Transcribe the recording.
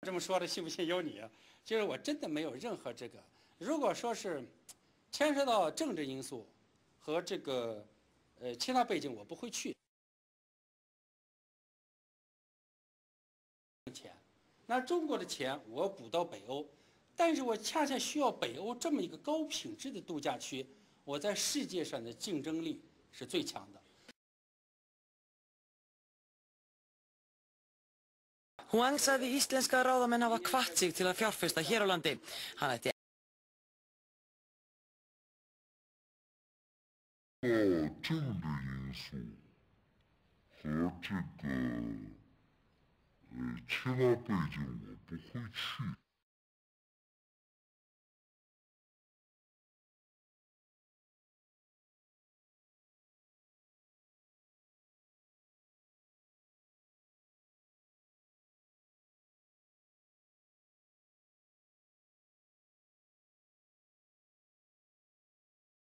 这么说的，信不信由你啊。就是我真的没有任何这个，如果说是牵涉到政治因素和这个其他背景，我不会去。钱，那中国的钱我补到北欧，但是我恰恰需要北欧这么一个高品质的度假区，我在世界上的竞争力是最强的。 Huang sagði íslenska ráðamenn hafa hvatt sig til að fjárfesta hér á landi. Hann ætti政治因素和这个其他背景我不会去。